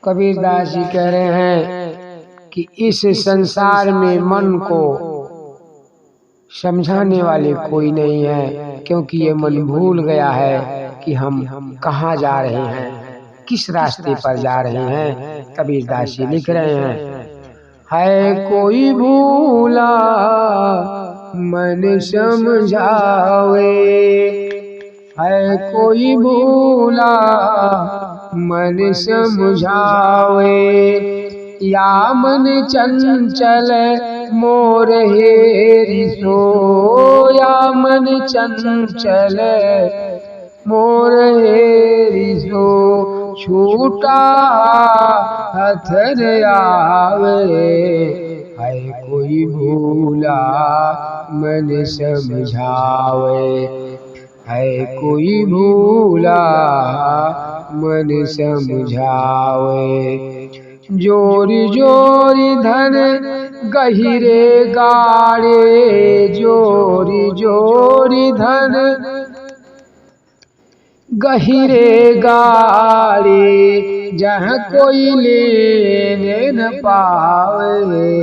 कबीरदास जी कह रहे हैं कि इस संसार में मन को समझाने वाले कोई नहीं है, क्योंकि ये मन भूल गया है कि हम कहाँ जा रहे हैं, किस रास्ते पर जा रहे हैं। कबीरदास जी लिख रहे हैं, है कोई भूला मन समझावे, है कोई भूला मन समझावे, या मन चंचल मोर हेरि सो, या मन चंचल मोर हेरि सो, छूटा हथर आवे, है कोई भूला मन समझावे, है कोई भूला मन समझावे। जोरी जोरी धन गहिरे गाड़े, जोरी जोरी धन गहिरे गाड़े, जहाँ कोई लेने न पावे,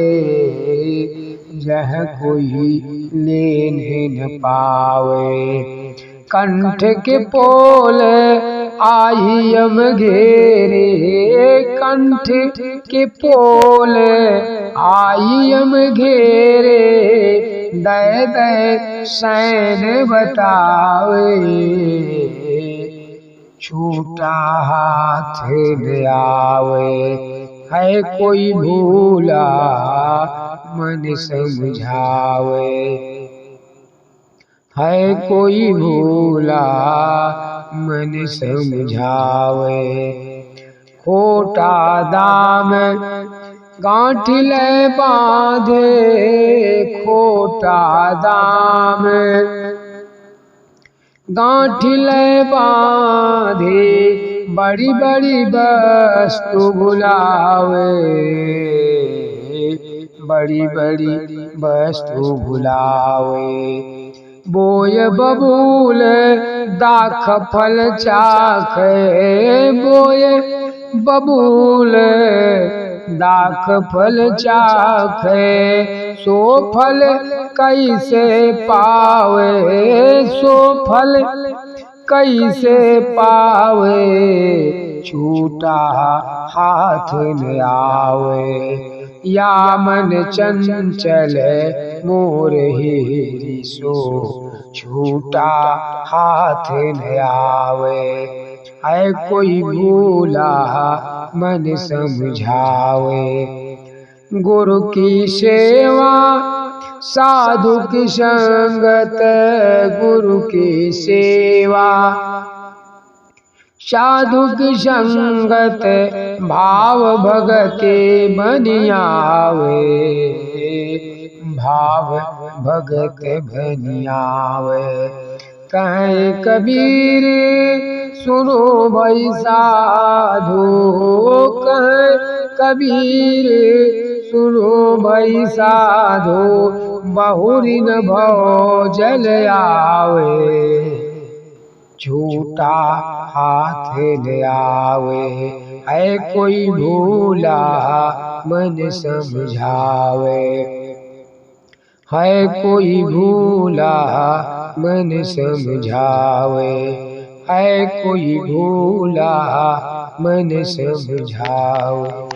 जहाँ कोई लेने न पावे। कंठ के पोल आहियम घेरे, कंठ के पोल आहियम घेरे, दय दय सैन बतावे, छूटा हाथ न आवे, है कोई भूला मन समझावे, है कोई भूला मन समझावे। खोटा दाम गांठिल बांधे, खोटा दाम गांठिल बांधे, बड़ी बड़ी वस्तु भुलावे, बड़ी बड़ी वस्तु भुलावे। बोय बबूल दाख फल चाखे, बोय बबूल दाख फल चाखे, सो फल कैसे पावे, सो फल कैसे पावे, छूटा हाथ न आवे, या मन चंचल मोर हेरि सो, छूटा हाथ न आवे, है कोई भूला मन समझावे। गुरु की सेवा साधु की संगत, गुरु की सेवा साधु की संगत, भाव भगते बनियावे, भाव भगत बनियावे। कहे कबीर सुनो भाई साधु, कहे कबीर सुनो भाई साधु, बहुरी न भव जल आवे, छूटा हाथ न आवे, है कोई भूला मन समझावे, है कोई भूला मन समझावे, है कोई भूला मन समझावे।